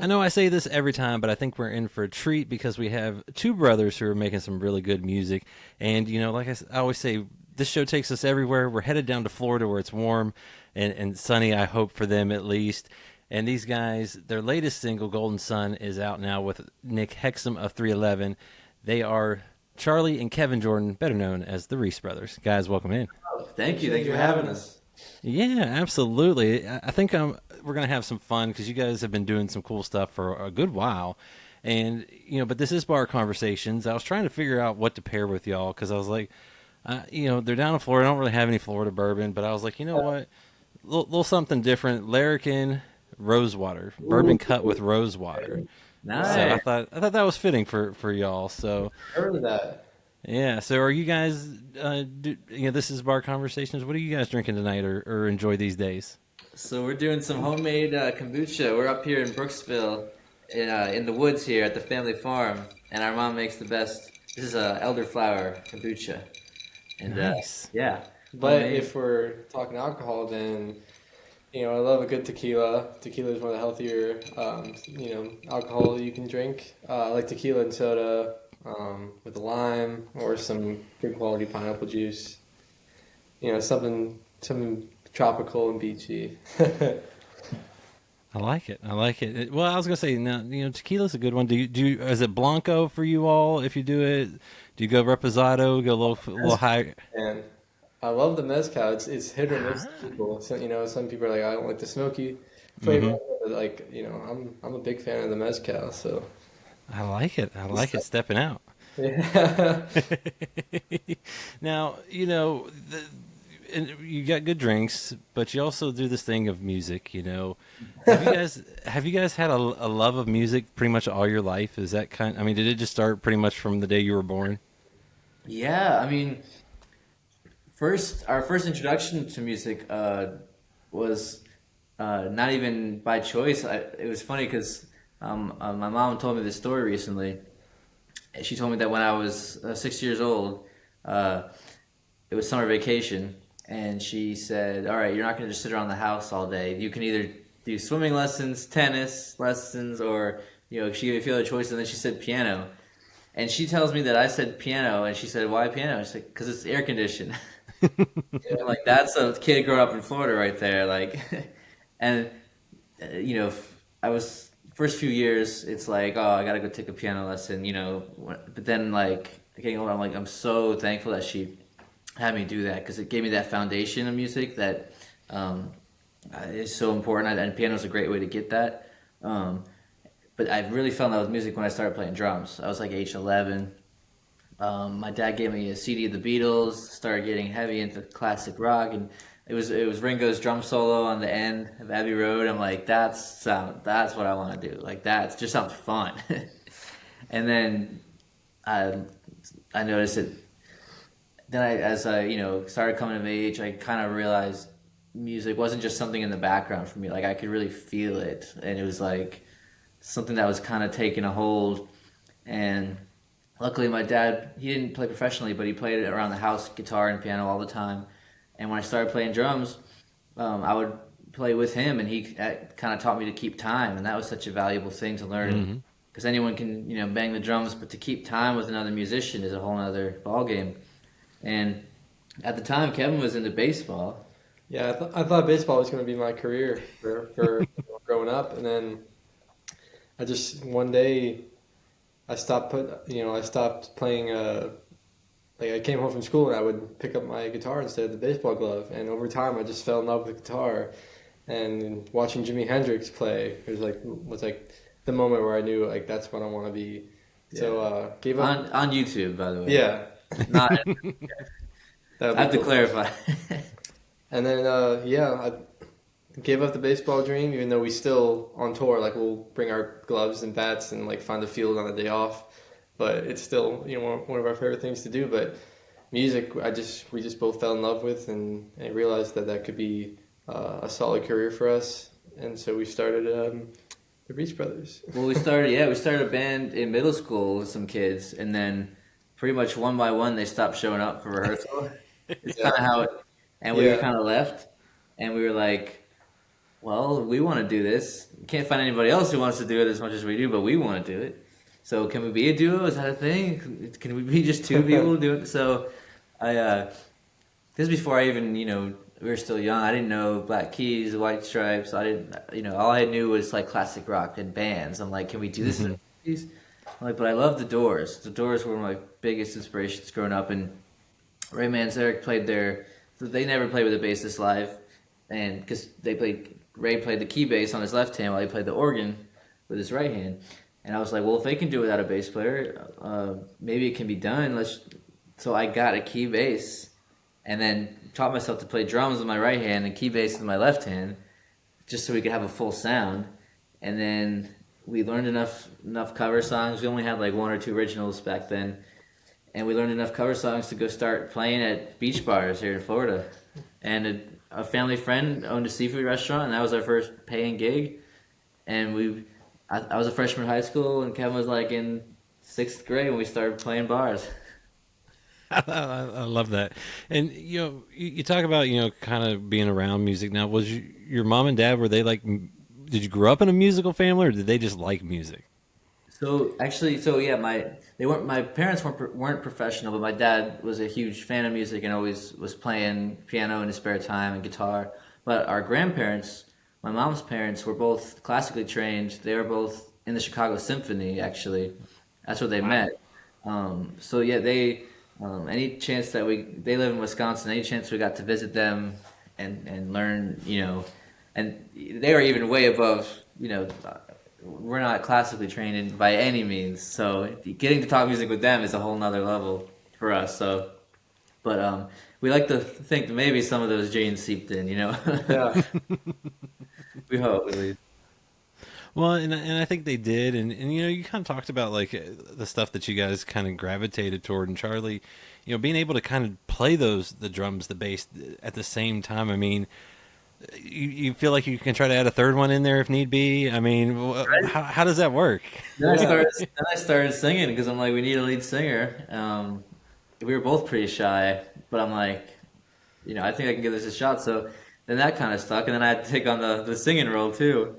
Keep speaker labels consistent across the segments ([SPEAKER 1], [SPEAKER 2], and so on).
[SPEAKER 1] I know I say this every time, but I think we're in for a treat because we have two brothers who are making some really good music. And, like I always say, this show takes us everywhere. We're headed down to Florida where it's warm and sunny, I hope, for them at least. And these guys, their latest single, Golden Sun, is out now with Nick Hexum of 311. They are Charlie and Kevin Jordan, better known as the Ries Brothers. Guys, welcome in.
[SPEAKER 2] Thank you. Thank you for having us.
[SPEAKER 1] Yeah, absolutely. I think we're going to have some fun because you guys have been doing some cool stuff for a good while. And, but this is Bar Conversations. I was trying to figure out what to pair with y'all because I was like, they're down in Florida. I don't really have any Florida bourbon, but I was like, you know what? Little something different. Larrikin Rosewater, bourbon cut with rosewater.
[SPEAKER 2] Nice.
[SPEAKER 1] So I thought that was fitting for y'all. So
[SPEAKER 3] Heard of that.
[SPEAKER 1] Yeah. So are you guys? This is Bar Conversations. What are you guys drinking tonight, or enjoy these days?
[SPEAKER 2] So we're doing some homemade kombucha. We're up here in Brooksville, in the woods here at the family farm, and our mom makes the best. This is elderflower kombucha. And
[SPEAKER 1] nice.
[SPEAKER 2] Yeah.
[SPEAKER 3] But
[SPEAKER 2] homemade.
[SPEAKER 3] if we're talking alcohol, then I love a good tequila. Tequila is one of the healthier alcohol you can drink. I like tequila and soda. With a lime or some good quality pineapple juice. Something tropical and beachy.
[SPEAKER 1] I like it. Well, I was gonna say now, tequila's a good one. Do you is it Blanco for you all? If you do it, do you go Reposado? Go a little higher?
[SPEAKER 3] And I love the mezcal. It's hit or miss. People. So, some people are like, I don't like the smoky flavor.
[SPEAKER 1] Mm-hmm.
[SPEAKER 3] But I'm a big fan of the mezcal. So.
[SPEAKER 1] I like it. Stepping out.
[SPEAKER 3] Yeah.
[SPEAKER 1] Now, and you got good drinks, but you also do this thing of music. Have you guys had a love of music pretty much all your life? Is that did it just start pretty much from the day you were born?
[SPEAKER 2] Yeah, our first introduction to music was not even by choice. It was funny because my mom told me this story recently. She told me that when I was 6 years old, it was summer vacation, and she said, all right, you're not going to just sit around the house all day. You can either do swimming lessons, tennis lessons, or, she gave me a few other choices, and then she said piano. And she tells me that I said piano, and she said, why piano? She said, because it's air conditioned. I'm like, that's a kid growing up in Florida right there. And, I was... First few years, it's like, oh, I gotta go take a piano lesson, But then, getting older, I'm so thankful that she had me do that because it gave me that foundation of music that is so important. And piano's a great way to get that. But I really fell in love with music when I started playing drums. I was like age 11. My dad gave me a CD of the Beatles. Started getting heavy into classic rock, and it was Ringo's drum solo on the end of Abbey Road. I'm like, that's what I want to do. That just sounds fun. And then I noticed it. Then as I started coming of age, I kind of realized music wasn't just something in the background for me. I could really feel it, and it was like something that was kind of taking a hold. And luckily, my dad, he didn't play professionally, but he played around the house, guitar and piano all the time. And when I started playing drums, I would play with him, and he kind of taught me to keep time, and that was such a valuable thing to learn. Because anyone can, bang the drums, but to keep time with another musician is a whole other ballgame. And at the time, Kevin was into baseball.
[SPEAKER 3] Yeah, I thought baseball was going to be my career for growing up, and then I just one day I stopped playing. I came home from school and I would pick up my guitar instead of the baseball glove. And over time, I just fell in love with guitar. And watching Jimi Hendrix play was like the moment where I knew that's what I want to be. Yeah. So gave up
[SPEAKER 2] on YouTube, by the way.
[SPEAKER 3] Yeah,
[SPEAKER 2] not. I have to clarify.
[SPEAKER 3] And then I gave up the baseball dream, even though we still on tour. We'll bring our gloves and bats and find the field on the day off. But it's still, one of our favorite things to do. But music, we just both fell in love with, and realized that could be a solid career for us. And so we started the Ries Brothers.
[SPEAKER 2] Well, we started a band in middle school with some kids, and then pretty much one by one they stopped showing up for rehearsal. It's kind of how it, and we were kind of left, and we were like, well, we want to do this. Can't find anybody else who wants to do it as much as we do, but we want to do it. So can we be a duo? Is that a thing? Can we be just two people doing it? So I, this is before I even, we were still young. I didn't know Black Keys, the White Stripes. I didn't, all I knew was like classic rock and bands. I'm like, can we do this in the movies? I'm like, but I love the Doors. The Doors were my biggest inspirations growing up, and Ray Manzarek played their. They never played with a bassist live, and because Ray played the key bass on his left hand while he played the organ with his right hand. And I was like, well, if they can do it without a bass player, maybe it can be done. So I got a key bass, and then taught myself to play drums with my right hand and key bass with my left hand, just so we could have a full sound. And then we learned enough cover songs. We only had like one or two originals back then, and we learned enough cover songs to go start playing at beach bars here in Florida. And a family friend owned a seafood restaurant, and that was our first paying gig. And I was a freshman in high school, and Kevin was like in 6th grade when we started playing bars.
[SPEAKER 1] I love that. And you talk about kind of being around music. Now, was your mom and dad, were they like? Did you grow up in a musical family, or did they just like music?
[SPEAKER 2] So actually, yeah, my parents weren't professional, but my dad was a huge fan of music and always was playing piano in his spare time and guitar. But our grandparents, my mom's parents, were both classically trained. They were both in the Chicago Symphony, actually. That's where they met. So yeah, any chance that they live in Wisconsin, any chance we got to visit them and learn, and they were even way above, we're not classically trained by any means. So getting to talk music with them is a whole nother level for us. So, but we like to think that maybe some of those genes seeped in,
[SPEAKER 3] Yeah.
[SPEAKER 2] We hope, at least.
[SPEAKER 1] Well, and I think they did, and you kind of talked about like the stuff that you guys kind of gravitated toward, and Charlie, being able to kind of play the drums, the bass at the same time. I mean, you feel like you can try to add a third one in there if need be. I mean,
[SPEAKER 2] Right.
[SPEAKER 1] how does that work?
[SPEAKER 2] Then I started singing because I'm like, we need a lead singer. We were both pretty shy, but I'm like, I think I can give this a shot. So then that kind of stuck, and then I had to take on the singing role too.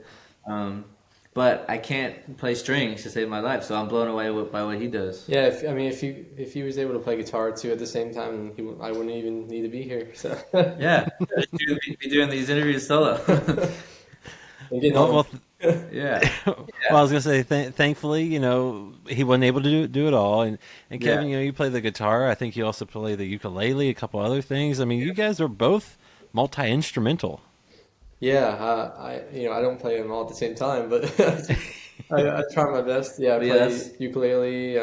[SPEAKER 2] But I can't play strings to save my life, so I'm blown away by what he does.
[SPEAKER 3] Yeah, if he was able to play guitar too at the same time, I wouldn't even need to be here. So
[SPEAKER 2] Yeah, be doing these interviews solo.
[SPEAKER 3] and getting
[SPEAKER 1] Well,
[SPEAKER 3] home.
[SPEAKER 2] Yeah.
[SPEAKER 1] well, I was gonna say, thankfully, he wasn't able to do it all, and Kevin,
[SPEAKER 2] Yeah.
[SPEAKER 1] you play the guitar. I think you also play the ukulele, a couple other things. I mean, you guys are both multi-instrumental.
[SPEAKER 3] Yeah, I don't play them all at the same time, but I try my best. Yeah, I
[SPEAKER 2] But yeah,
[SPEAKER 3] play
[SPEAKER 2] that's
[SPEAKER 3] ukulele,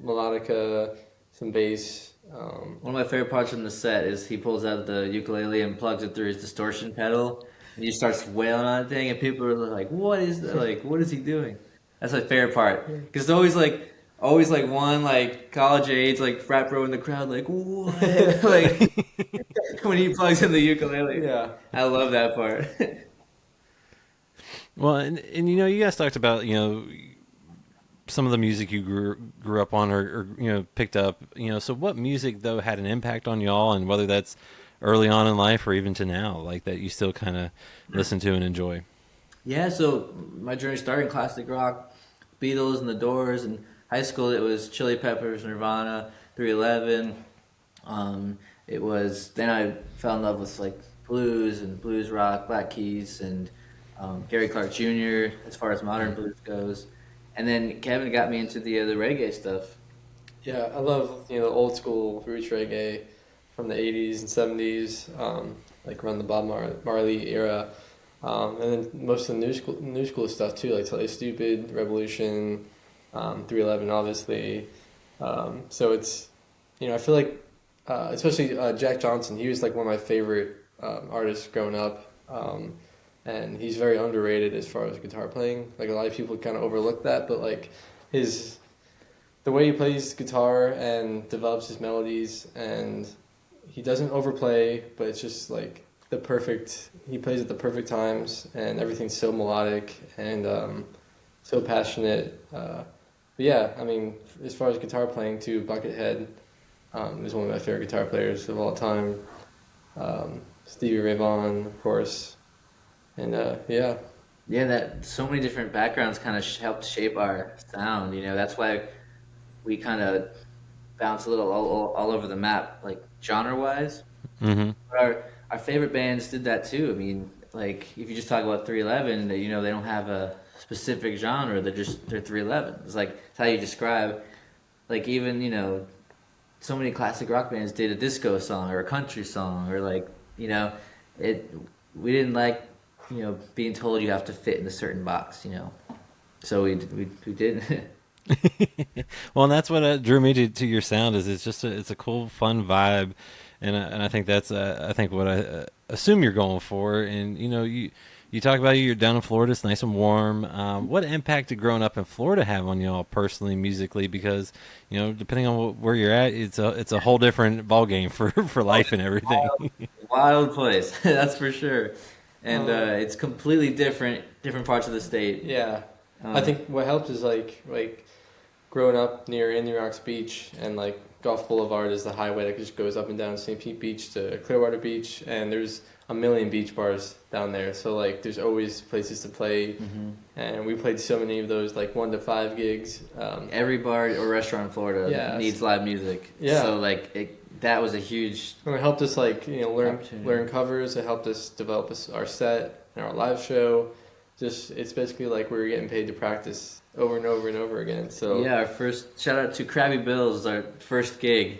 [SPEAKER 3] melodica, some bass.
[SPEAKER 2] one of my favorite parts from the set is he pulls out the ukulele and plugs it through his distortion pedal, and he starts wailing on the thing, and people are like, "What is that? Like, what is he doing?" That's my favorite part because it's always like one like college age like frat bro in the crowd like what like when he plugs in the ukulele.
[SPEAKER 3] Yeah,
[SPEAKER 2] I love that part.
[SPEAKER 1] Well, and you guys talked about some of the music you grew up on or picked up. So what music though had an impact on y'all, and whether that's early on in life or even to now, like that you still kind of listen to and enjoy.
[SPEAKER 2] Yeah, so my journey started in classic rock, Beatles and the Doors. And high school it was Chili Peppers, Nirvana, 311. It was then I fell in love with like blues and blues rock, Black Keys, and Gary Clark Jr. as far as modern blues goes. And then Kevin got me into the reggae stuff.
[SPEAKER 3] yeah, I love the old school roots reggae from the '80s and '70s, like around the Bob Marley era, and then most of the new school stuff too, like Totally Stupid, Revolution, 311, obviously. So it's I feel like especially Jack Johnson, he was like one of my favorite artists growing up, and he's very underrated as far as guitar playing. Like a lot of people kind of overlook that, but like the way he plays guitar and develops his melodies, and he doesn't overplay, but it's just like he plays at the perfect times, and everything's so melodic and so passionate. But yeah, I mean, as far as guitar playing too, Buckethead is one of my favorite guitar players of all time. Stevie Ray Vaughan, of course. And yeah,
[SPEAKER 2] Yeah, that so many different backgrounds kind of helped shape our sound. That's why we kind of bounce a little all over the map, like genre wise.
[SPEAKER 1] Hmm.
[SPEAKER 2] Our favorite bands did that too. I mean, like if you just talk about 311, they don't have a specific genre. They're 311. It's how you describe. Like even so many classic rock bands did a disco song or a country song or like it. We didn't like being told you have to fit in a certain box. So we didn't.
[SPEAKER 1] Well, and that's what drew me to your sound. Is it's a cool, fun vibe, and I think that's I think what I assume you're going for. And you talk about you're down in Florida. It's nice and warm. What impact did growing up in Florida have on y'all personally, musically? Because depending on where you're at, it's a whole different ball game for life and everything.
[SPEAKER 2] Wild place, that's for sure. And
[SPEAKER 3] um,
[SPEAKER 2] it's completely different parts of the state.
[SPEAKER 3] yeah. I think what helped is like growing up near Indian Rocks Beach, and like Gulf Boulevard is the highway that just goes up and down St. Pete Beach to Clearwater Beach, and there's a million beach bars down there. So like there's always places to play, and we played so many of those like 1 to 5 gigs.
[SPEAKER 2] Every bar or restaurant in Florida
[SPEAKER 3] Yeah.
[SPEAKER 2] needs live music.
[SPEAKER 3] Yeah.
[SPEAKER 2] So that was a huge
[SPEAKER 3] And it helped us like learn
[SPEAKER 2] opportunity.
[SPEAKER 3] covers. It helped us develop our set and our live show. Just it's basically like we were getting paid to practice over and over and over again. So
[SPEAKER 2] Yeah, our first shout out to Krabby Bill's, our first gig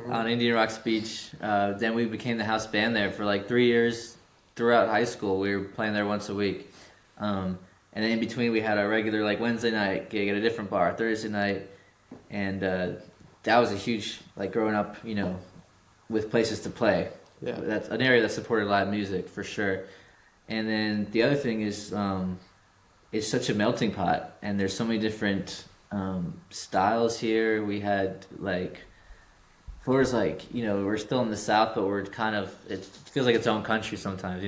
[SPEAKER 2] on Indian Rocks Beach. Then we became the house band there for like 3 years. Throughout high school, we were playing there once a week. And then in between, we had our regular like Wednesday night gig at a different bar, Thursday night, and that was a huge like growing up, with places to play.
[SPEAKER 3] yeah,
[SPEAKER 2] That's an area that supported live music for sure. And then the other thing is, it's such a melting pot, and there's so many different styles here. We had like Florida's like we're still in the South, but we're kind of it feels like its own country sometimes.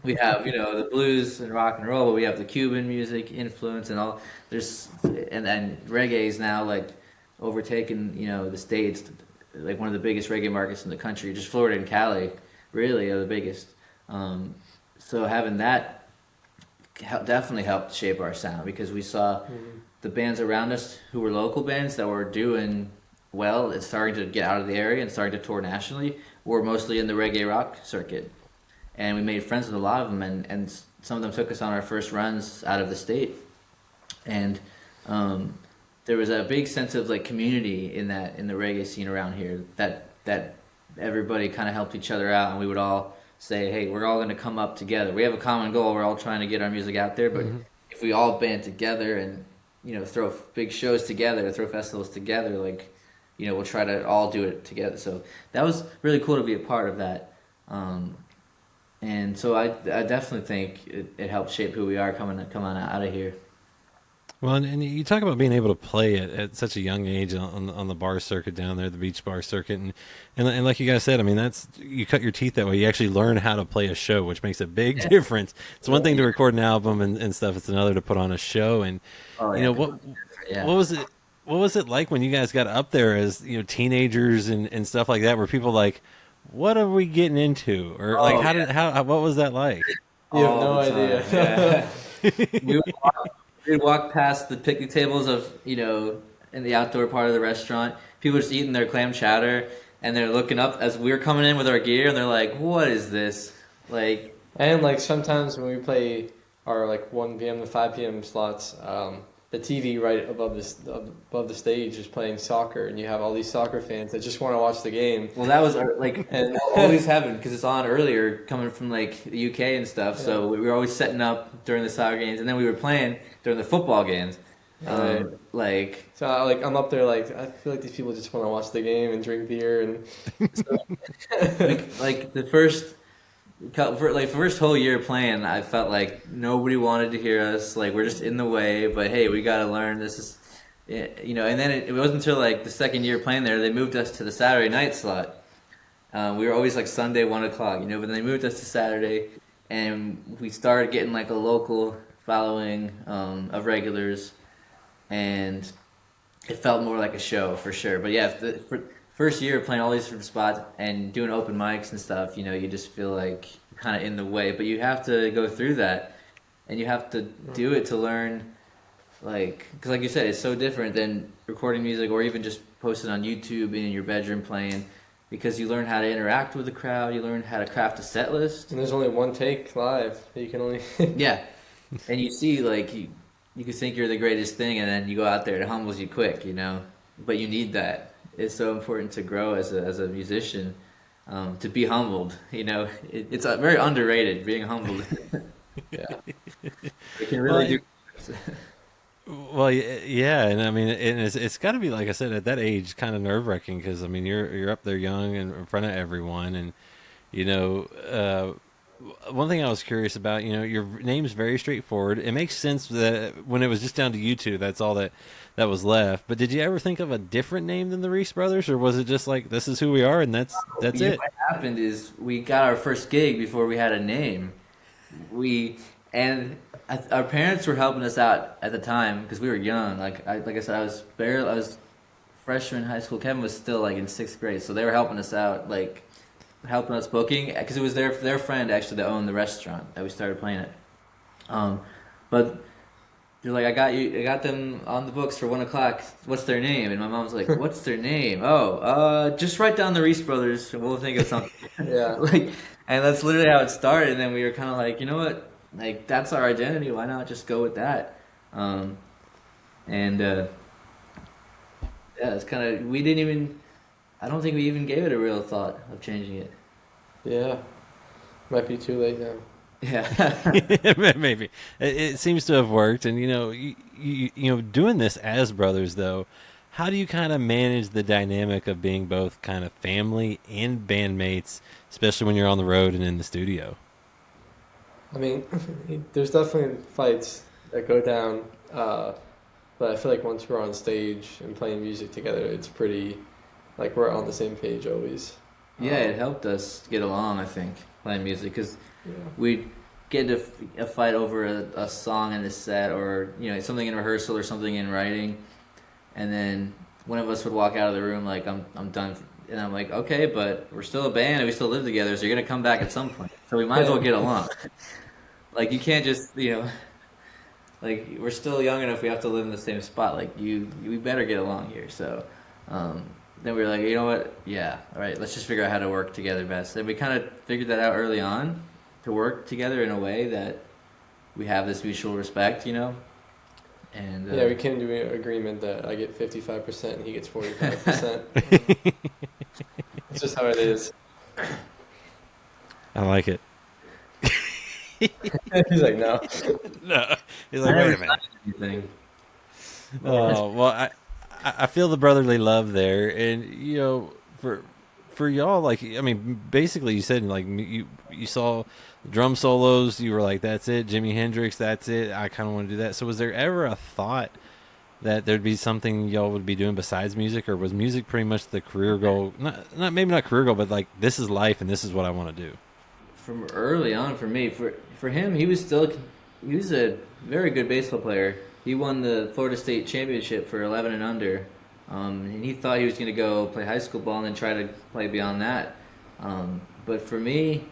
[SPEAKER 2] We have the blues and rock and roll, but we have the Cuban music influence and all. And reggae is now like overtaken the states, like one of the biggest reggae markets in the country. Just Florida and Cali really are the biggest. So having that definitely helped shape our sound, because we saw the bands around us who were local bands that were doing well and starting to get out of the area and starting to tour nationally were mostly in the reggae rock circuit. And we made friends with a lot of them, and some of them took us on our first runs out of the state. And there was a big sense of like community in the reggae scene around here, that everybody kind of helped each other out, and we would all say, hey, we're all going to come up together. We have a common goal. We're all trying to get our music out there, but if we all band together and throw big shows together, throw festivals together, like we'll try to all do it together. So that was really cool to be a part of that. And so I definitely think it helped shape who we are coming out of here.
[SPEAKER 1] Well, and you talk about being able to play at such a young age on the bar circuit down there, the beach bar circuit, and like you guys said, I mean, you cut your teeth that way. You actually learn how to play a show, which makes a big difference. It's one thing to record an album and stuff; it's another to put on a show. And what was it like when you guys got up there as teenagers and stuff like that? Were people like, "What are we getting into?" Or like, what was that like?
[SPEAKER 3] you have
[SPEAKER 2] All
[SPEAKER 3] no
[SPEAKER 2] the time,
[SPEAKER 3] idea.
[SPEAKER 2] yeah. We'd walk past the picnic tables of, in the outdoor part of the restaurant. People just eating their clam chowder, and they're looking up as we're coming in with our gear, and they're like, what is this? Like,
[SPEAKER 3] And like sometimes when we play our like 1 p.m. to 5 p.m. slots, the TV right above the stage is playing soccer, and you have all these soccer fans that just want to watch the game.
[SPEAKER 2] well, that was and always happened because it's on earlier coming from like the UK and stuff. So we were always setting up during the soccer games, and then we were playing during the football games.
[SPEAKER 3] Right.
[SPEAKER 2] Like,
[SPEAKER 3] I'm up there like I feel like these people just want to watch the game and drink beer and
[SPEAKER 2] like the first whole year playing, I felt like nobody wanted to hear us. Like, we're just in the way, but hey, we got to learn. This is, and then it wasn't until like the second year playing there, they moved us to the Saturday night slot. We were always like Sunday 1:00, but then they moved us to Saturday, and we started getting like a local following of regulars, and it felt more like a show for sure. But yeah, first year of playing all these different spots and doing open mics and stuff, you know, you just feel like you're kind of in the way. But you have to go through that, and you have to do it to learn. Like, because like you said, it's so different than recording music or even just posting on YouTube in your bedroom playing, because you learn how to interact with the crowd, you learn how to craft a set list.
[SPEAKER 3] And there's only one take live. You can only
[SPEAKER 2] Yeah, and you see, like, you could think you're the greatest thing, and then you go out there and it humbles you quick, you know. But you need that. It's so important to grow as a musician, to be humbled. You know, it's very underrated, being humbled.
[SPEAKER 3] yeah.
[SPEAKER 2] It can really do.
[SPEAKER 1] Well, yeah, and I mean, and it's got to be, like I said, at that age, kind of nerve wracking, because I mean, you're up there young and in front of everyone, and you know, one thing I was curious about, you know, your name's very straightforward. It makes sense that when it was just down to you two, that's all that was left. But did you ever think of a different name than the Ries Brothers, or was it just like, this is who we are and that's it?
[SPEAKER 2] What happened is we got our first gig before we had a name. Our parents were helping us out at the time because we were young. Like I said, I was freshman in high school. Kevin was still like in 6th grade, so they were helping us out, like helping us booking, because it was their friend actually that owned the restaurant that we started playing at. But they're like, I got them on the books for 1 o'clock. What's their name? And my mom was like, what's their name? Oh, just write down the Ries Brothers and we'll think of something.
[SPEAKER 3] Yeah.
[SPEAKER 2] And that's literally how it started. And then we were kind of like, you know what? Like, that's our identity. Why not just go with that? Yeah, it's kind of, I don't think we even gave it a real thought of changing it.
[SPEAKER 3] Yeah. Might be too late now.
[SPEAKER 2] Yeah.
[SPEAKER 1] Maybe it seems to have worked, and you know, doing this as brothers though, how do you kind of manage the dynamic of being both kind of family and bandmates, especially when you're on the road and in the studio?
[SPEAKER 3] I mean, there's definitely fights that go down, but I feel like once we're on stage and playing music together, it's pretty, like, we're on the same page always.
[SPEAKER 2] Yeah, it helped us get along, I think, playing music, because
[SPEAKER 3] Yeah.
[SPEAKER 2] we'd get into a fight over a song in the set, or, you know, something in rehearsal or something in writing, and then one of us would walk out of the room like, I'm done, and I'm like, okay, but we're still a band and we still live together, so you're gonna come back at some point, so we might as well get along. Like, you can't just, you know, like, we're still young enough, we have to live in the same spot, like, we better get along here. So then we were like, you know what, yeah, all right, let's just figure out how to work together best. And we kind of figured that out early on, to work together in a way that we have this mutual respect, you know. And
[SPEAKER 3] Yeah, we came to an agreement that I get 55% and he gets 45%. It's just how it is.
[SPEAKER 1] I like it.
[SPEAKER 3] He's like, no.
[SPEAKER 1] No, he's like, wait a minute.
[SPEAKER 2] anything.
[SPEAKER 1] Oh well, I feel the brotherly love there, and you know, for y'all, like, I mean, basically, you said, like, you saw drum solos, you were like, that's it, Jimi Hendrix, that's it. I kind of want to do that. So, was there ever a thought that there'd be something y'all would be doing besides music, or was music pretty much the career goal? Not maybe not career goal, but like, this is life, and this is what I want to do.
[SPEAKER 2] From early on, for me, for him, he was a very good baseball player. He won the Florida State championship for 11 and under, and he thought he was going to go play high school ball and then try to play beyond that. But for me,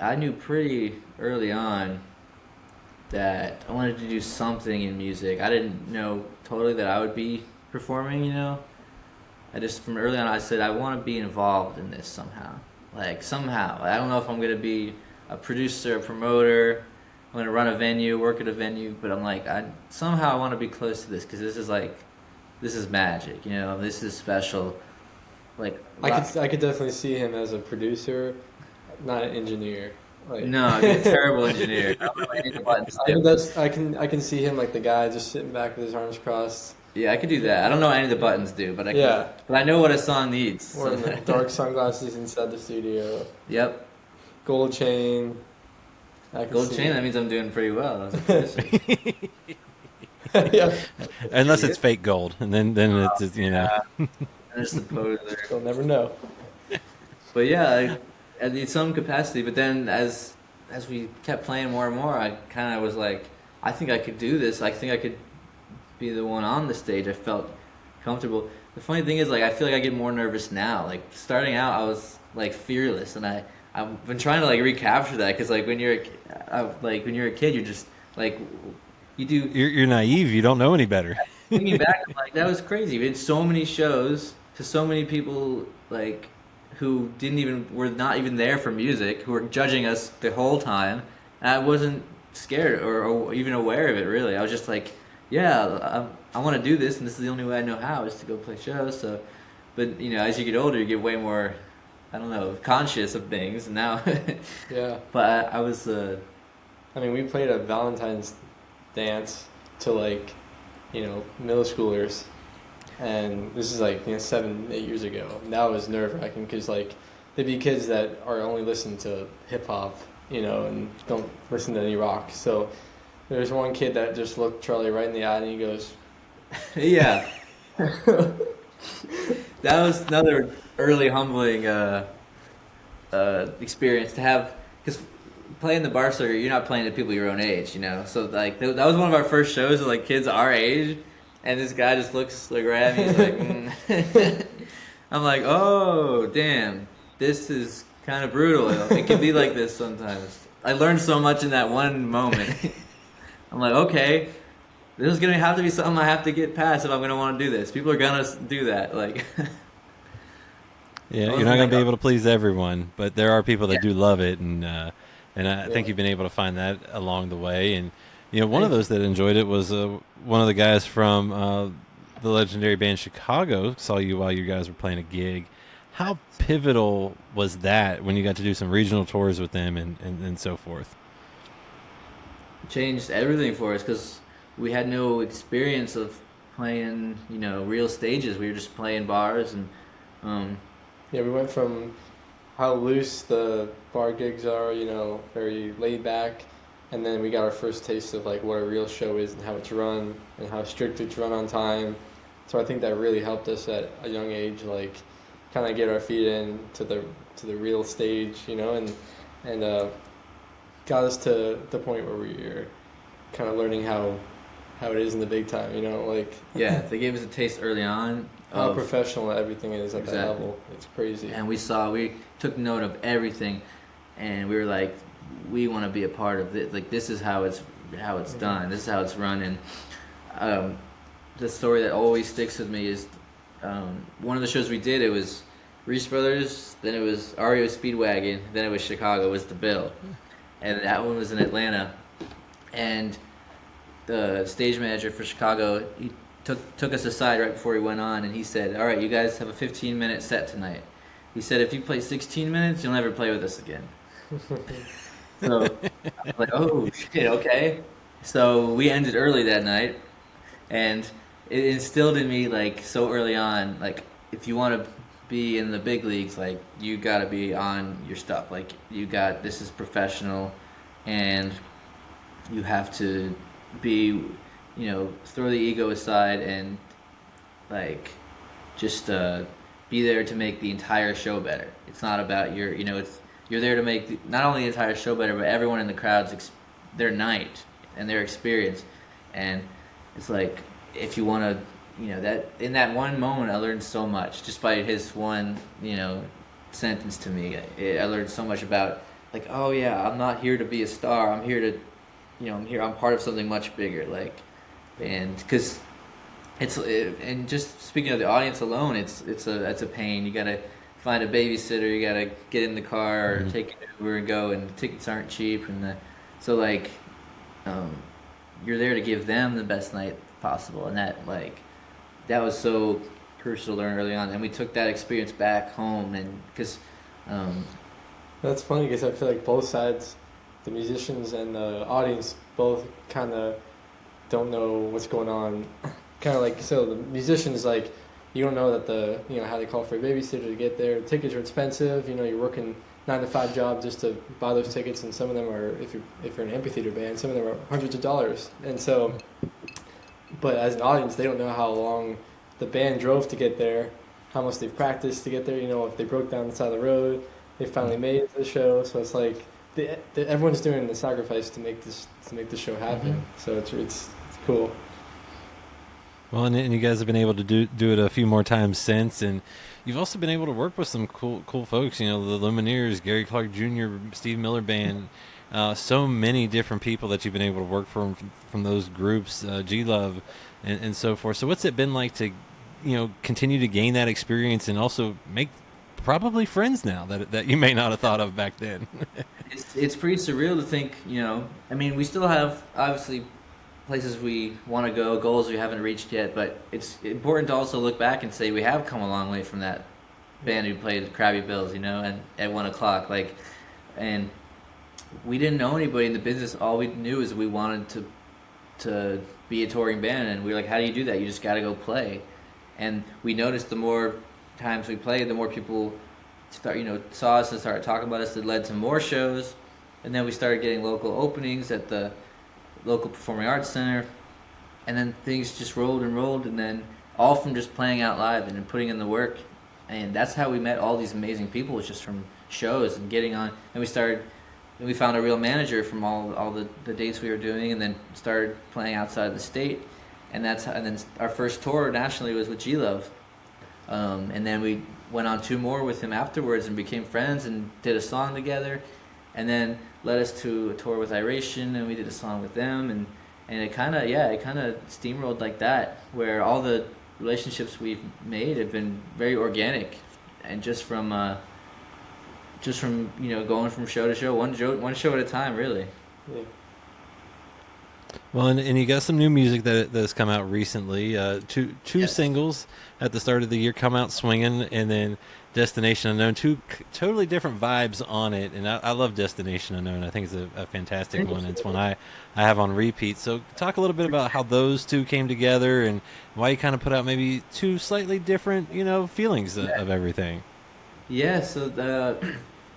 [SPEAKER 2] I knew pretty early on that I wanted to do something in music. I didn't know totally that I would be performing, you know. From early on, I said, I want to be involved in this somehow. Like, somehow. I don't know if I'm going to be a producer, a promoter, I'm going to run a venue, work at a venue, but I'm like, somehow I want to be close to this, because this is magic, you know, this is special. Like,
[SPEAKER 3] I could definitely see him as a producer, not an engineer. Like,
[SPEAKER 2] no, I'd be a terrible engineer. I don't know any buttons do.
[SPEAKER 3] I can see him like the guy just sitting back with his arms crossed.
[SPEAKER 2] Yeah, I could do that. I don't know what any of the buttons do, but
[SPEAKER 3] Yeah.
[SPEAKER 2] But I know what a song needs.
[SPEAKER 3] Wearing the dark sunglasses inside the studio.
[SPEAKER 2] Yep.
[SPEAKER 3] Gold chain.
[SPEAKER 2] Gold chain, that means I'm doing pretty well as a producer.
[SPEAKER 3] Yeah.
[SPEAKER 1] Unless it's fake gold, and then it's, you know.
[SPEAKER 2] I suppose
[SPEAKER 3] You'll never know.
[SPEAKER 2] But yeah, in some capacity. But then as we kept playing more and more, I kind of was like, I think I could do this. I think I could be the one on the stage. I felt comfortable. the funny thing is, like, I feel like I get more nervous now. Like, starting out, I was like fearless, and I've been trying to like recapture that because like when you're a kid, you're just like you do.
[SPEAKER 1] You're naive. You don't know any better.
[SPEAKER 2] Thinking back, I'm like, that was crazy. We had so many shows to so many people like who didn't even were not even there for music, who were judging us the whole time. And I wasn't scared or even aware of it really. I was just like, yeah, I want to do this, and this is the only way I know how is to go play shows. So, but you know, as you get older, you get way more, I don't know, conscious of things. And now,
[SPEAKER 3] Yeah.
[SPEAKER 2] but I was.
[SPEAKER 3] I mean, we played a Valentine's dance to like, middle schoolers, and this is like 7, 8 years ago. And that was nerve wracking because like there'd be kids that are only listen to hip hop, and don't listen to any rock. So there's one kid that just looked Charlie right in the eye and he goes,
[SPEAKER 2] Yeah. That was another early humbling experience to have, because playing the bar circuit, you're not playing to people your own age, So like that was one of our first shows with like kids our age, and this guy just looks like right at me. He's like, I'm like, oh damn, this is kind of brutal. It can be like this sometimes. I learned so much in that one moment. I'm like, okay, this is gonna have to be something I have to get past if I'm gonna want to do this. People are gonna do that, like.
[SPEAKER 1] Yeah, you're not going to be able to please everyone, but there are people that do love it, and I think you've been able to find that along the way. And one of those that enjoyed it was one of the guys from the legendary band Chicago saw you while you guys were playing a gig. How pivotal was that when you got to do some regional tours with them and so forth?
[SPEAKER 2] Changed everything for us because we had no experience of playing, real stages. We were just playing bars and.
[SPEAKER 3] Yeah, we went from how loose the bar gigs are, very laid back, and then we got our first taste of like what a real show is and how it's run and how strict it's run on time. So I think that really helped us at a young age, like kind of get our feet in to the real stage, and got us to the point where we were kind of learning how it is in the big time, like.
[SPEAKER 2] Yeah, they gave us a taste early on.
[SPEAKER 3] How professional everything is at that level. It's crazy.
[SPEAKER 2] And we took note of everything, and we were like, we want to be a part of it. Like, this is how it's done. This is how it's run. And the story that always sticks with me is one of the shows we did. It was Ries Brothers, then it was REO Speedwagon, then it was Chicago. Was the bill, and that one was in Atlanta. And the stage manager for Chicago, he took us aside right before he went on, and he said, all right, you guys have a 15-minute set tonight. He said, if you play 16 minutes, you'll never play with us again. So I was like, oh, shit, okay. So we ended early that night, and it instilled in me, like, so early on, like, if you want to be in the big leagues, like, you got to be on your stuff. Like, this is professional, and you have to be... throw the ego aside and like just be there to make the entire show better. It's not about you're there to make not only the entire show better, but everyone in the crowd's their night and their experience. And it's like if you want to, that in that one moment, I learned so much just by his one, sentence to me. I learned so much about like, oh yeah, I'm not here to be a star. I'm here to, I'm part of something much bigger. Like. And because and just speaking of the audience alone, it's a pain. You gotta find a babysitter. You gotta get in the car or take an Uber and go. And the tickets aren't cheap. And so like, you're there to give them the best night possible. And that was so crucial to learn early on. And we took that experience back home. And because
[SPEAKER 3] that's funny because I feel like both sides, the musicians and the audience, both kind of don't know what's going on. Kind of like, so the musicians, like, you don't know that how they call for a babysitter to get there. Tickets are expensive. You're working 9-to-5 job just to buy those tickets, and some of them are, if you're an amphitheater band, some of them are hundreds of dollars. And so, but as an audience, they don't know how long the band drove to get there, how much they've practiced to get there. If they broke down the side of the road, they finally made it to the show. So it's like everyone's doing the sacrifice to make the show happen. So it's cool.
[SPEAKER 1] Well, and you guys have been able to do it a few more times since, and you've also been able to work with some cool folks. You know, the Lumineers, Gary Clark Jr., Steve Miller Band, so many different people that you've been able to work from those groups, G Love, and so forth. So, what's it been like to, continue to gain that experience and also make probably friends now that you may not have thought of back then?
[SPEAKER 2] It's pretty surreal to think, I mean, we still have obviously places we want to go, goals we haven't reached yet, but it's important to also look back and say we have come a long way from that band who played Krabby Bills, and at 1 o'clock, and we didn't know anybody in the business. All we knew is we wanted to be a touring band, and we were like, how do you do that? You just got to go play. And we noticed the more times we played, the more people saw us and started talking about us. That led to more shows, and then we started getting local openings at the local performing arts center, and then things just rolled and rolled, and then all from just playing out live and putting in the work. And that's how we met all these amazing people, was just from shows and getting on. And we found a real manager from all the dates we were doing, and then started playing outside of the state. And then our first tour nationally was with G Love, and then we went on 2 more with him afterwards and became friends and did a song together, and then led us to a tour with Iration, and we did a song with them, and it kind of steamrolled like that, where all the relationships we've made have been very organic, and just from going from show to show, one show at a time, really.
[SPEAKER 3] Yeah.
[SPEAKER 1] Well, and you got some new music that's come out recently. Two
[SPEAKER 2] Yes.
[SPEAKER 1] singles at the start of the year, Come Out Swinging, and then Destination Unknown. Two totally different vibes on it, and I love Destination Unknown. I think it's a fantastic one. It's one I have on repeat. So talk a little bit about how those two came together and why you kind of put out maybe 2 slightly different, feelings of everything.
[SPEAKER 2] Yeah, so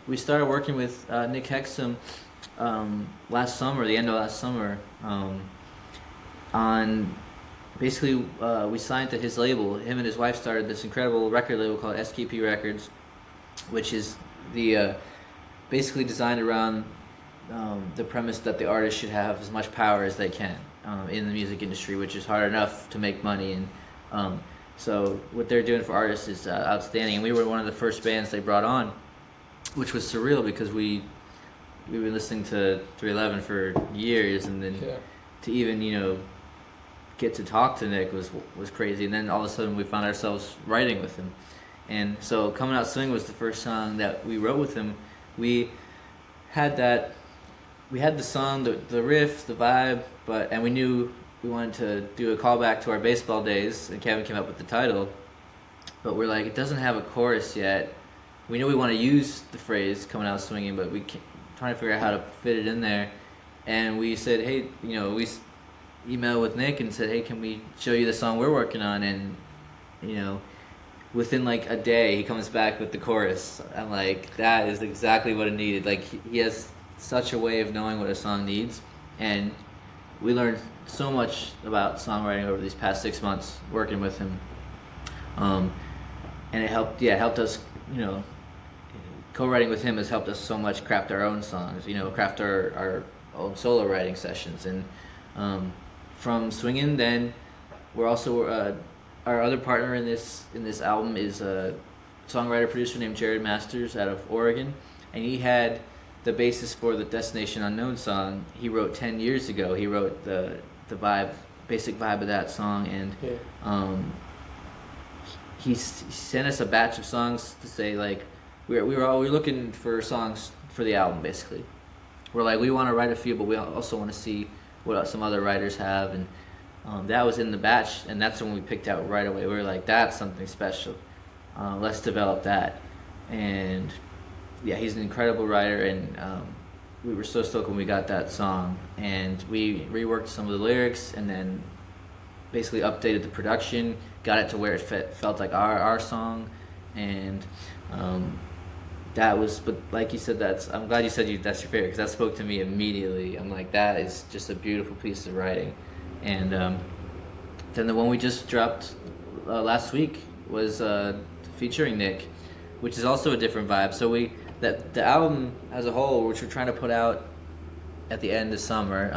[SPEAKER 2] we started working with Nick Hexum last summer, the end of last summer, on basically we signed to his label. Him and his wife started this incredible record label called SKP Records, which is the basically designed around the premise that the artist should have as much power as they can in the music industry, which is hard enough to make money. And so what they're doing for artists is outstanding. And we were one of the first bands they brought on, which was surreal because we've been listening to 311 for years, and then to even get to talk to Nick was crazy. And then all of a sudden we found ourselves writing with him, and so Coming Out Swing was the first song that we wrote with him. We had the song, the riff, the vibe, and we knew we wanted to do a callback to our baseball days, and Kevin came up with the title, but we're like, it doesn't have a chorus yet. We know we want to use the phrase Coming Out Swinging, but we can't, trying to figure out how to fit it in there. And we said, hey, we emailed with Nick and said, hey, can we show you the song we're working on? And within like a day he comes back with the chorus. I'm like, that is exactly what it needed. Like, he has such a way of knowing what a song needs, and we learned so much about songwriting over these past 6 months working with him, and it helped us, co-writing with him has helped us so much craft our own songs, craft our own solo writing sessions. And from Swingin', then we're also our other partner in this album is a songwriter producer named Jared Masters out of Oregon, and he had the basis for the Destination Unknown song he wrote 10 years ago. He wrote the basic vibe of that song, and he sent us a batch of songs to say, like, we were looking for songs for the album. Basically, we're like, we want to write a few, but we also want to see what some other writers have, and that was in the batch, and that's when we picked out right away. We were like, that's something special. Let's develop that. And yeah, he's an incredible writer, and we were so stoked when we got that song, and we reworked some of the lyrics, and then basically updated the production, got it to where it felt like our song, and that was. But like you said, I'm glad you said that's your favorite, because that spoke to me immediately. I'm like, that is just a beautiful piece of writing. And then the one we just dropped last week was featuring Nick, which is also a different vibe. So the album as a whole, which we're trying to put out at the end of summer,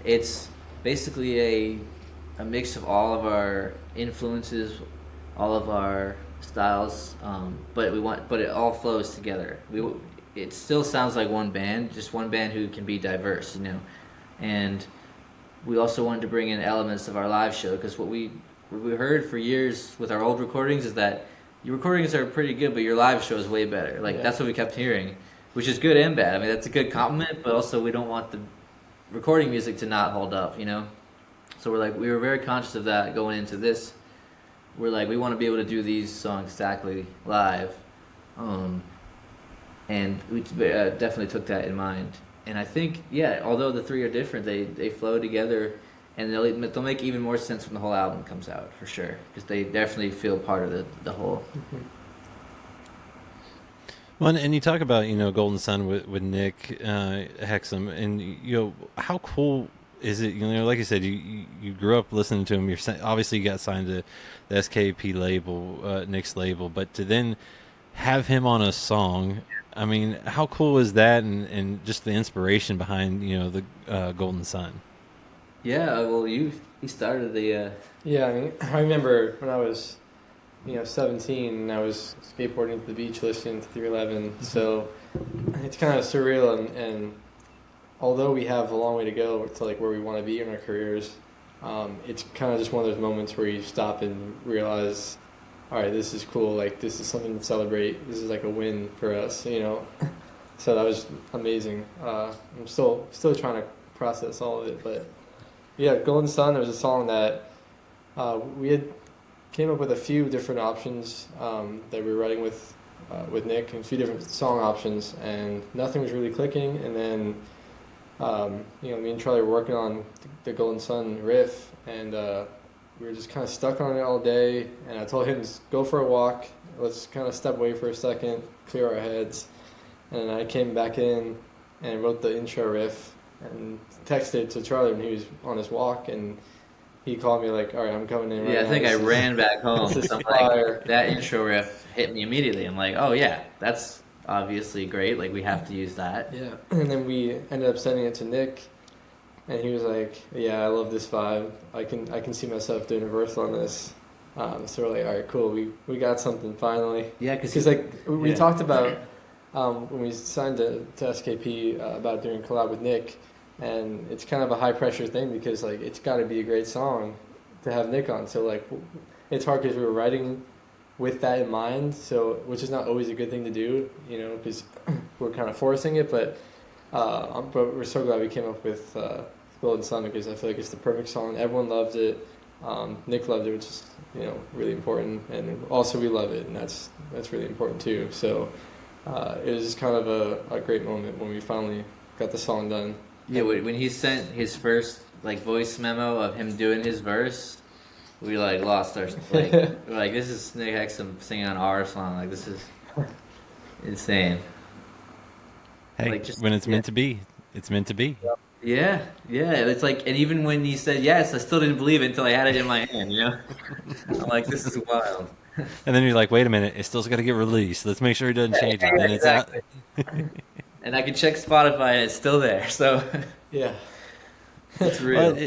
[SPEAKER 2] it's basically a mix of all of our influences, all of our styles, but it all flows together. It still sounds like one band, just one band who can be diverse, you know. And we also wanted to bring in elements of our live show, because what we heard for years with our old recordings is that your recordings are pretty good, but your live show is way better. Like, that's what we kept hearing, which is good and bad. I mean, that's a good compliment, but also we don't want the recording music to not hold up, you know. So we were very conscious of that going into this. We're like, we want to be able to do these songs exactly live, and we definitely took that in mind. And I think, yeah, although the three are different, they flow together, and they'll make even more sense when the whole album comes out, for sure, because they definitely feel part of the whole.
[SPEAKER 1] Well, and you talk about, Golden Sun with Nick Hexum, and how cool is it? Like you said, you grew up listening to him. Obviously you got signed to the SKP label, Nick's label, but to then have him on a song, I mean, how cool is that? And just the inspiration behind the Golden Sun.
[SPEAKER 2] Yeah, well, he started the.
[SPEAKER 3] Yeah, I mean, I remember when I was 17, and I was skateboarding to the beach listening to 311. So it's kind of surreal, and although we have a long way to go to like where we want to be in our careers, it's kind of just one of those moments where you stop and realize, all right, this is cool. Like, this is something to celebrate. This is like a win for us, So that was amazing. I'm still trying to process all of it, but yeah, Golden Sun. There was a song that we had came up with a few different options that we were writing with Nick, and a few different song options, and nothing was really clicking. And then me and Charlie were working on the Golden Sun riff, and we were just kind of stuck on it all day. And I told him, go for a walk. Let's kind of step away for a second, clear our heads. And I came back in and wrote the intro riff and texted it to Charlie when he was on his walk, and he called me like, all right, I'm coming in right now.
[SPEAKER 2] I think I ran back home. I'm like, that intro riff hit me immediately. I'm like, oh yeah, that's obviously great. Like, we have to use that.
[SPEAKER 3] Yeah. And then we ended up sending it to Nick, and he was like, yeah, I love this vibe. I can see myself doing a verse on this. So we're like, all right, cool. We got something finally.
[SPEAKER 2] Yeah, because
[SPEAKER 3] we talked about when we signed to SKP about doing a collab with Nick. And it's kind of a high pressure thing, because like it's got to be a great song to have Nick on. So like it's hard because we were writing with that in mind. So, which is not always a good thing to do, because we're kind of forcing it. But we're so glad we came up with Golden Sun, because I feel like it's the perfect song. Everyone loved it. Nick loved it, which is really important, and also we love it, and that's really important too. So it was just kind of a great moment when we finally got the song done.
[SPEAKER 2] Yeah, when he sent his first voice memo of him doing his verse, we lost our we're like, this is Nick Hexum singing on our song. Like, this is insane.
[SPEAKER 1] Hey, when it's meant to be, it's meant to be.
[SPEAKER 2] Yeah. It's like, and even when he said yes, I still didn't believe it until I had it in my hand. I'm like, this is wild.
[SPEAKER 1] And then you're like, wait a minute, it's still got to get released. Let's make sure he doesn't change it. And
[SPEAKER 2] exactly. It's out. And I can check Spotify and it's still there. So
[SPEAKER 3] yeah,
[SPEAKER 2] it's real.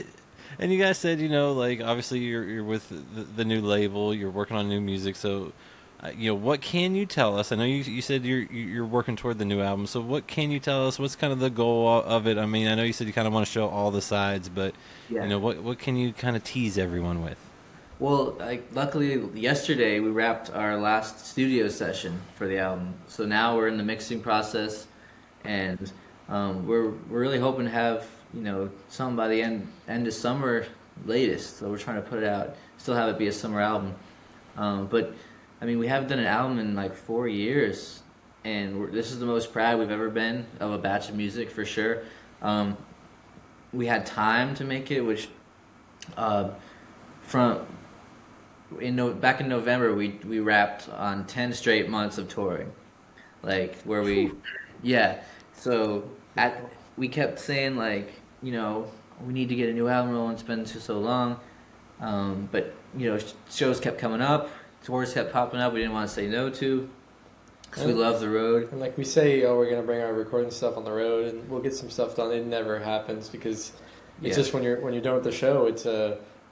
[SPEAKER 1] And you guys said, obviously you're with the new label, you're working on new music. So, what can you tell us? I know you said you're working toward the new album. So what can you tell us? What's kind of the goal of it? I mean, I know you said you kind of want to show all the sides, but what can you kind of tease everyone with?
[SPEAKER 2] Well, luckily yesterday we wrapped our last studio session for the album. So now we're in the mixing process. And we're really hoping to have some by the end of summer latest. So we're trying to put it out, still have it be a summer album. But I mean, we haven't done an album in 4 years, and this is the most proud we've ever been of a batch of music, for sure. We had time to make it, which back in November we wrapped on 10 straight months of touring, where we. Yeah, so we kept saying we need to get a new album rolling. It's been so long, but shows kept coming up, tours kept popping up. We didn't want to say no to, because we love the road. And
[SPEAKER 3] we say, we're gonna bring our recording stuff on the road, and we'll get some stuff done. It never happens, because it's just when you're done with the show, it's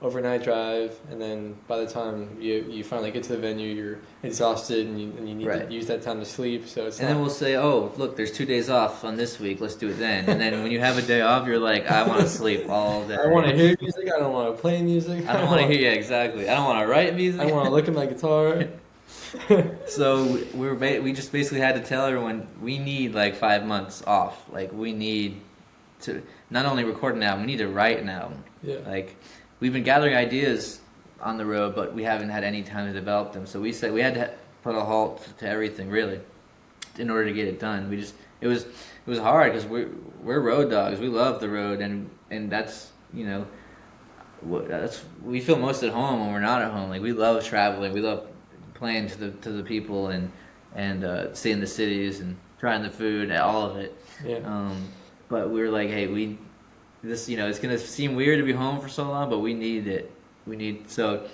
[SPEAKER 3] overnight drive, and then by the time you finally get to the venue, you're exhausted and you need
[SPEAKER 2] Right.
[SPEAKER 3] to use that time to sleep. So it's
[SPEAKER 2] And
[SPEAKER 3] not,
[SPEAKER 2] then we'll say, oh, look, there's 2 days off on this week. Let's do it then. And then when you have a day off, you're like, I want to sleep all day.
[SPEAKER 3] I don't want to hear music. I don't want to play music.
[SPEAKER 2] I don't want to hear. Yeah, exactly. I don't want to write music.
[SPEAKER 3] I don't want to look at my guitar.
[SPEAKER 2] So we just basically had to tell everyone we need like 5 months off. Like we need to not only record an album, we need to write an album.
[SPEAKER 3] Yeah.
[SPEAKER 2] Like we've been gathering ideas on the road, but we haven't had any time to develop them. So we said we had to put a halt to everything really in order to get it done. It was hard because we're road dogs. We love the road, and that's we feel most at home when we're not at home. Like we love traveling. We love playing to the people and seeing the cities and trying the food, all of it.
[SPEAKER 3] Yeah.
[SPEAKER 2] But we were like, hey, it's gonna seem weird to be home for so long, but we need it. So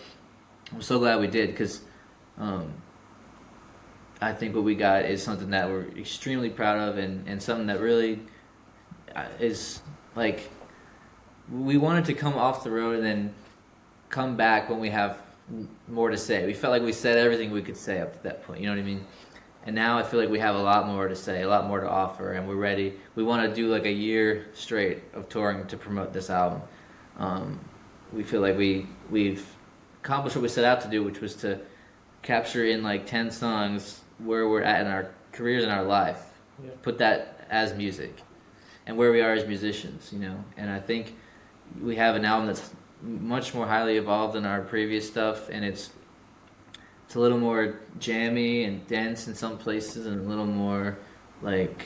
[SPEAKER 2] I'm so glad we did because I think what we got is something that we're extremely proud of and something that really is like we wanted to come off the road and then come back when we have more to say. We felt like we said everything we could say up to that point, you know what I mean? And now I feel like we have a lot more to say, a lot more to offer, and we're ready. We want to do like a year straight of touring to promote this album. We feel like we've accomplished what we set out to do, which was to capture in like 10 songs where we're at in our careers and our life.
[SPEAKER 3] Yeah.
[SPEAKER 2] Put that as music and where we are as musicians, And I think we have an album that's much more highly evolved than our previous stuff, and it's a little more jammy and dense in some places and a little more like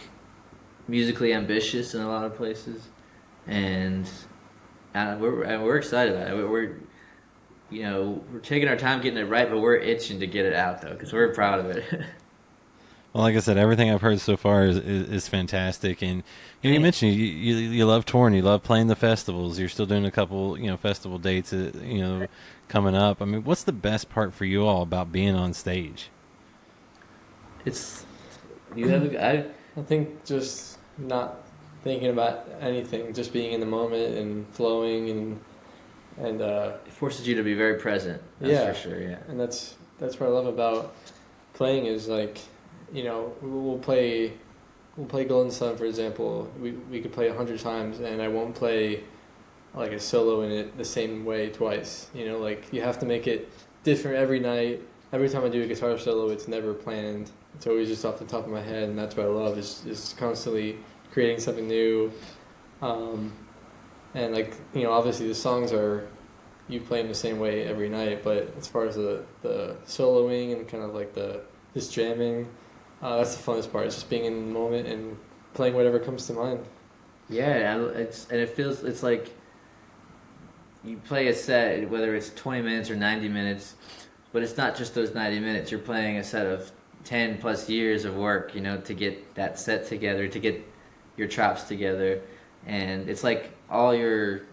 [SPEAKER 2] musically ambitious in a lot of places. And we're excited about it. We're taking our time getting it right, but we're itching to get it out though because we're proud of it.
[SPEAKER 1] Well, like I said, everything I've heard so far is fantastic, and you mentioned you love touring, you love playing the festivals. You're still doing a couple festival dates, coming up. I mean, what's the best part for you all about being on stage?
[SPEAKER 3] I think just not thinking about anything, just being in the moment and flowing and
[SPEAKER 2] It forces you to be very present. That's for sure. Yeah,
[SPEAKER 3] and that's what I love about playing is like. We'll play Golden Sun, for example. We could play 100 times, and I won't play like a solo in it the same way twice. Like you have to make it different every night. Every time I do a guitar solo, it's never planned. It's always just off the top of my head, and that's what I love is constantly creating something new. And like obviously the songs are you play them the same way every night, but as far as the soloing and kind of like just jamming. That's the funnest part. It's just being in the moment and playing whatever comes to mind.
[SPEAKER 2] Yeah, it's like you play a set, whether it's 20 minutes or 90 minutes, but it's not just those 90 minutes. You're playing a set of 10 plus years of work, to get that set together, to get your chops together, and it's like all your,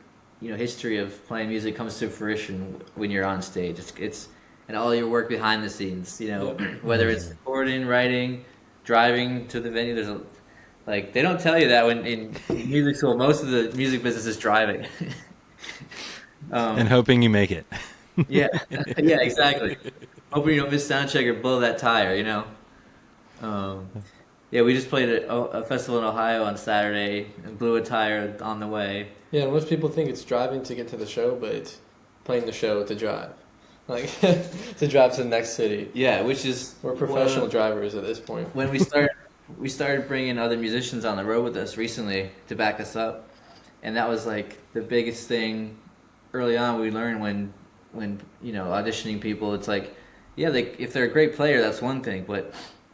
[SPEAKER 2] history of playing music comes to fruition when you're on stage. It's and all your work behind the scenes, whether it's recording, writing, driving to the venue. They don't tell you that when in music school. Most of the music business is driving.
[SPEAKER 1] And hoping you make it.
[SPEAKER 2] Yeah, exactly. Hoping you don't miss sound check or blow that tire, Yeah, we just played at a festival in Ohio on Saturday and blew a tire on the way.
[SPEAKER 3] Yeah, most people think it's driving to get to the show, but it's playing the show to drive. Like to drive to the next city.
[SPEAKER 2] Yeah, which is
[SPEAKER 3] we're professional drivers at this point.
[SPEAKER 2] When we started bringing other musicians on the road with us recently to back us up, and that was like the biggest thing early on. We learned when auditioning people, it's like, yeah, if they're a great player, that's one thing, but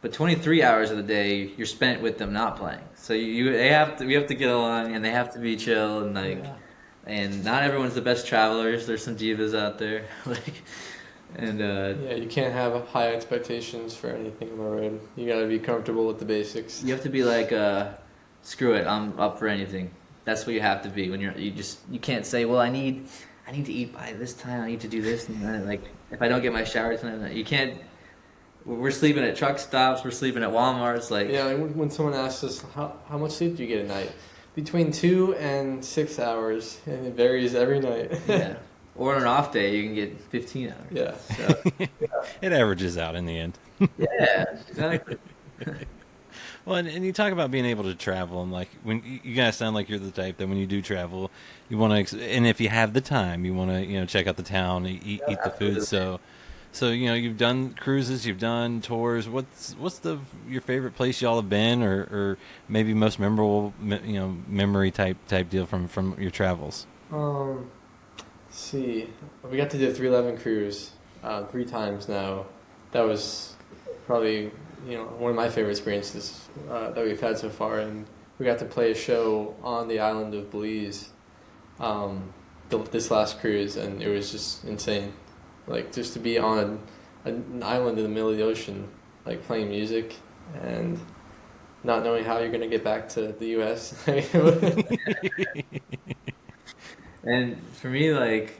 [SPEAKER 2] 23 hours of the day you're spent with them not playing. So we have to get along, and they have to be chill and like. Yeah. And not everyone's the best travelers. There's some divas out there,
[SPEAKER 3] you can't have high expectations for anything on the road. You got to be comfortable with the basics.
[SPEAKER 2] You have to be like, screw it, I'm up for anything. That's what you have to be when you can't say, well, I need to eat by this time. I need to do this, and like if I don't get my shower tonight, you can't. We're sleeping at truck stops. We're sleeping at Walmarts.
[SPEAKER 3] When someone asks us how much sleep do you get at night. Between 2 and 6 hours, and it varies every night.
[SPEAKER 2] Yeah, or on an off day, you can get 15 hours.
[SPEAKER 3] Yeah.
[SPEAKER 2] So,
[SPEAKER 1] It averages out in the end.
[SPEAKER 2] yeah, exactly.
[SPEAKER 1] Well, and you talk about being able to travel, and like when you guys sound like you're the type that when you do travel, you want to, and if you have the time, you want to, check out the town, eat the food.
[SPEAKER 2] Absolutely.
[SPEAKER 1] So you've done cruises, you've done tours. What's your favorite place y'all have been, or maybe most memorable, memory type deal from your travels?
[SPEAKER 3] Let's see. We got to do the 311 cruise 3 times now. That was probably one of my favorite experiences that we've had so far, and we got to play a show on the island of Belize this last cruise, and it was just insane. Like just to be on an island in the middle of the ocean, like playing music and not knowing how you're gonna get back to the U.S.
[SPEAKER 2] And for me, like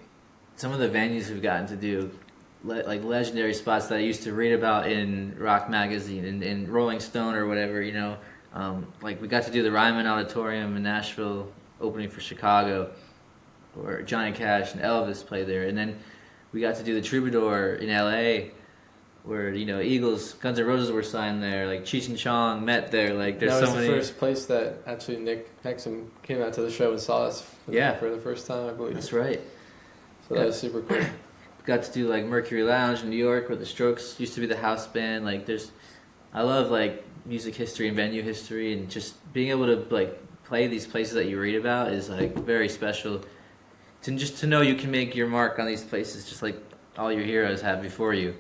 [SPEAKER 2] some of the venues we've gotten to do, like legendary spots that I used to read about in rock magazine and in Rolling Stone or whatever, like we got to do the Ryman Auditorium in Nashville, opening for Chicago, where Johnny Cash and Elvis played there, and then we got to do the Troubadour in L.A., where Eagles, Guns N' Roses were signed there, like Cheech and Chong met there. Like there's
[SPEAKER 3] that was
[SPEAKER 2] so many.
[SPEAKER 3] the first place that actually Nick Hexum came out to the show and saw us for the first time, I believe.
[SPEAKER 2] That's right.
[SPEAKER 3] So that was super cool.
[SPEAKER 2] Got to do like Mercury Lounge in New York, where the Strokes used to be the house band. Like I love like music history and venue history, and just being able to like play these places that you read about is like very special. To know you can make your mark on these places, just like all your heroes have before you,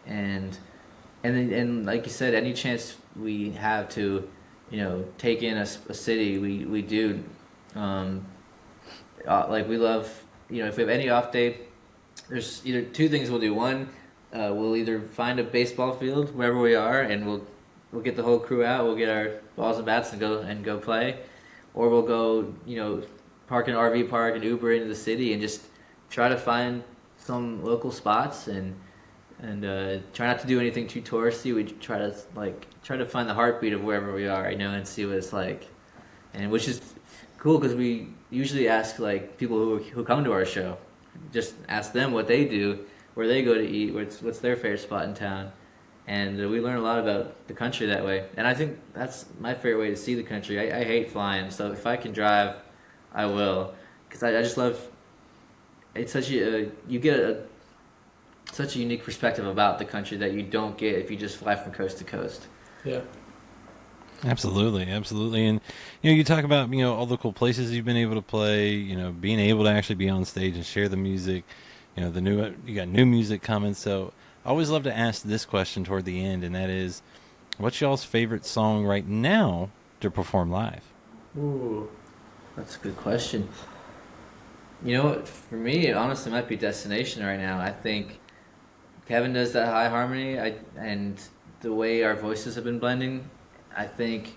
[SPEAKER 2] and like you said, any chance we have to, take in a city, we do. Like we love, if we have any off day, there's either two things we'll do. One, we'll either find a baseball field wherever we are, and we'll get the whole crew out. We'll get our balls and bats and go play, or we'll go, park in an RV park and Uber into the city and just try to find some local spots and try not to do anything too touristy. We try to find the heartbeat of wherever we are, and see what it's like, and which is cool because we usually ask like people who come to our show, just ask them what they do, where they go to eat, what's their favorite spot in town, and we learn a lot about the country that way. And I think that's my favorite way to see the country. I hate flying, so if I can drive, I will, because I just love. It's such you get such a unique perspective about the country that you don't get if you just fly from coast to coast.
[SPEAKER 3] Yeah.
[SPEAKER 1] Absolutely, and you talk about all the cool places you've been able to play, being able to actually be on stage and share the music, you got new music coming. So I always love to ask this question toward the end, and that is, what's y'all's favorite song right now to perform live?
[SPEAKER 3] Ooh,
[SPEAKER 2] that's a good question. For me, it honestly might be Destination right now. I think Kevin does that high harmony, and the way our voices have been blending, I think,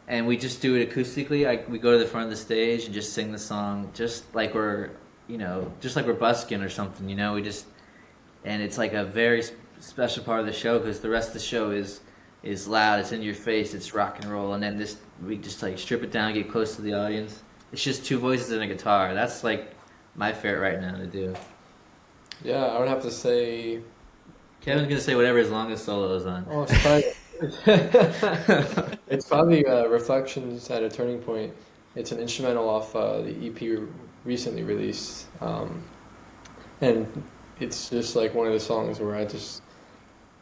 [SPEAKER 2] and we just do it acoustically. We go to the front of the stage and just sing the song, just like we're busking or something. We just, and it's like a very special part of the show because the rest of the show is loud. It's in your face. It's rock and roll, and then we just like strip it down, get close to the audience. It's just two voices and a guitar. That's like my favorite right now to do.
[SPEAKER 3] Yeah, I would have to say.
[SPEAKER 2] Kevin's gonna say whatever his longest solo is on.
[SPEAKER 3] Oh, it's probably Reflections at a Turning Point. It's an instrumental off the EP recently released, and it's just like one of the songs where I just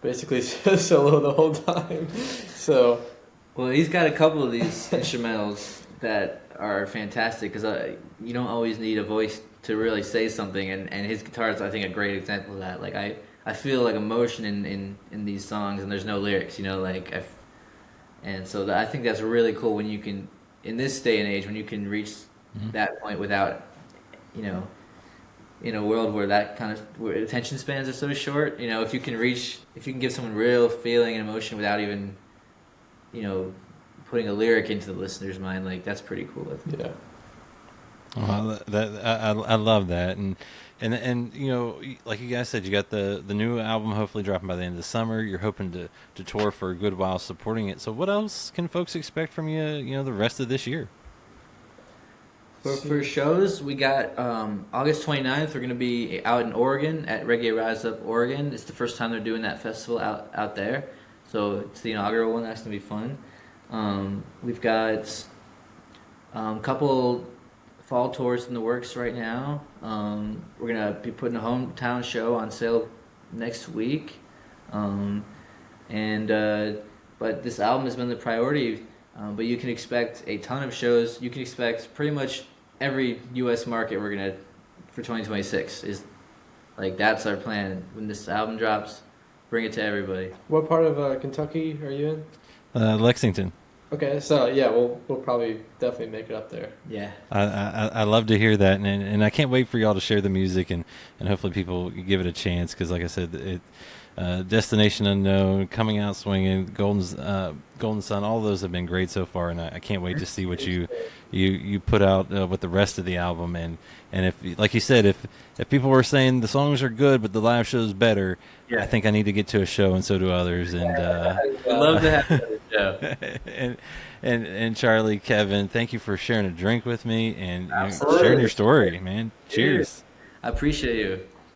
[SPEAKER 3] basically solo the whole time. So,
[SPEAKER 2] well, he's got a couple of these instrumentals that are fantastic because you don't always need a voice to really say something, and his guitar is, I think, a great example of that. Like I feel like emotion in these songs, and there's no lyrics, and so I think that's really cool when you can, in this day and age, when you can reach that point without, in a world where where attention spans are so short, if you can give someone real feeling and emotion without even, putting a lyric into the listener's mind, like that's pretty cool.
[SPEAKER 3] Yeah.
[SPEAKER 1] Well, I love that, and like you guys said, you got the new album hopefully dropping by the end of the summer. You're hoping to tour for a good while supporting it. So what else can folks expect from you, the rest of this year?
[SPEAKER 2] For shows, we got August 29th. We're going to be out in Oregon at Reggae Rise Up, Oregon. It's the first time they're doing that festival out there. So it's the inaugural one. That's going to be fun. We've got a couple fall tours in the works right now. We're going to be putting a hometown show on sale next week. But this album has been the priority. But you can expect a ton of shows. You can expect pretty much every U.S. market we're gonna for 2026 is like that's our plan. When this album drops, bring it to everybody.
[SPEAKER 3] What part of Kentucky are you in?
[SPEAKER 1] Lexington.
[SPEAKER 3] Okay, so yeah, we'll probably definitely make it up there.
[SPEAKER 2] Yeah.
[SPEAKER 1] I love to hear that, and I can't wait for y'all to share the music, and hopefully people give it a chance, because like I said, Destination Unknown, Coming Out Swinging, Golden Sun, all those have been great so far, and I can't wait to see what you put out with the rest of the album. And if, like you said, if people were saying the songs are good but the live show is better,
[SPEAKER 2] Yeah.
[SPEAKER 1] I think I need to get to a show, and so do others. And
[SPEAKER 2] I'd love to have another show.
[SPEAKER 1] and Charlie, Kevin, thank you for sharing a drink with me and
[SPEAKER 2] Absolutely.
[SPEAKER 1] sharing your story, man. Cheers.
[SPEAKER 2] I appreciate you.